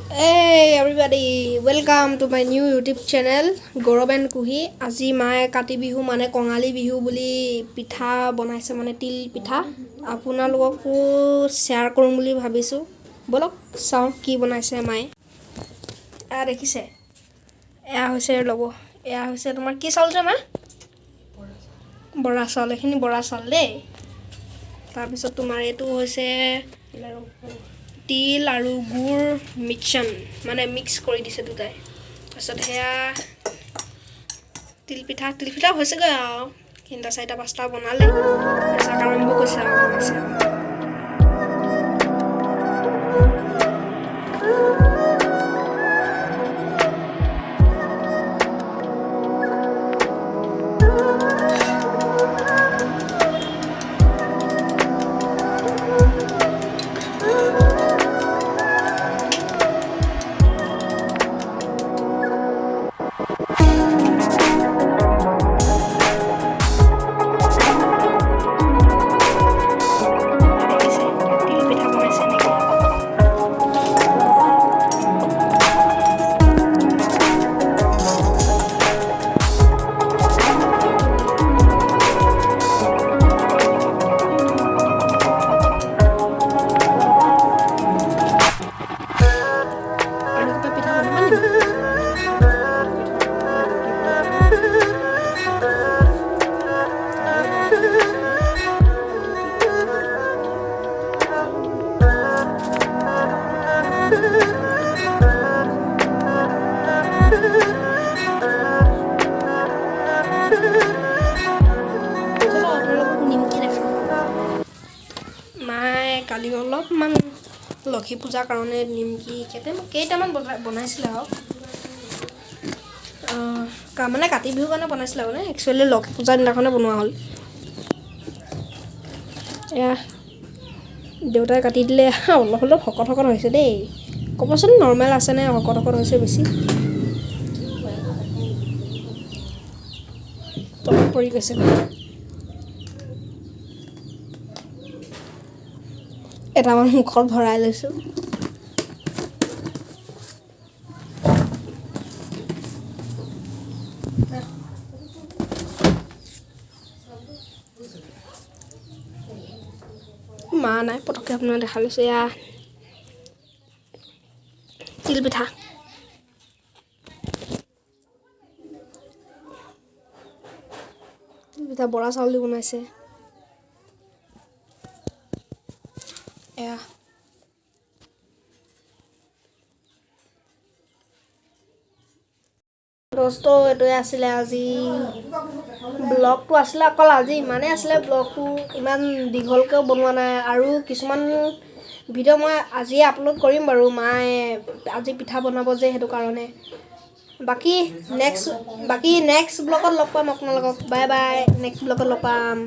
Hey everybody, welcome to my new YouTube channel Gaurav and Kuhi. আজি মায়ে কাতি বিহু মানে কঙালী বিহু বুলি পিঠা বনাইছে মানে তিল পিঠা আপোনালোককো শেয়াৰ কৰিম বুলি ভাবিছো বলক চাও কি বনাইছে মায়ে আ দেখিছে এয়া হৈছে লব এয়া হৈছে তোমাৰ কি চাউল যে মা বৰা চাউল এখিনি বৰা চাউল দেই তাৰ পিছত তোমাৰ এটো হৈছে তিল আৰু গুৰ মিক্সন মানে মিক্স কৰি দিছে দুটাই তাৰছত হেয়া তিল পিঠা হৈছে গৈ আৰু কিন্তা চাইটা পাঁচটা বনালে এসা আৰম্ভ কৰিছে আৰু বনাইছে মায়ে কালি অলপমান লক্ষী পূজাৰ কাৰণে নিমকি কেইটামান বনাইছিলে আৰু মানে কাতি বিহুৰ কাৰণে বনাইছিলে মানে একচুৱেলি লক্ষী পূজাৰ দিনাখনে বনোৱা হ'ল এয়া দেউতাই কাটি দিলে অলপ শকত হৈছে দেই ক'বচোন নৰ্মেল আছে নে শকত হৈছে বেছি তলত পৰি গৈছে এটামান মুখত ভৰাই লৈছো মা নাই পটককৈ আপোনাক দেখা লৈছো এয়া তিল পিঠা বৰা চাউল দি বনাইছে এয়া দোস্ত এটোৱে আছিলে আজি ব্লগটো আছিলে অকল আজি ইমানেই আছিলে ব্লগটো ইমান দীঘলকেও বনোৱা নাই আৰু কিছুমান ভিডিঅ' মই আজি আপলোড কৰিম বাৰু মায়ে আজি পিঠা বনাব যে সেইটো কাৰণে বাকি নেক্সট ব্লগত লগ পাম আপোনালোকক বাই বাই নেক্সট ব্লগত লগ পাম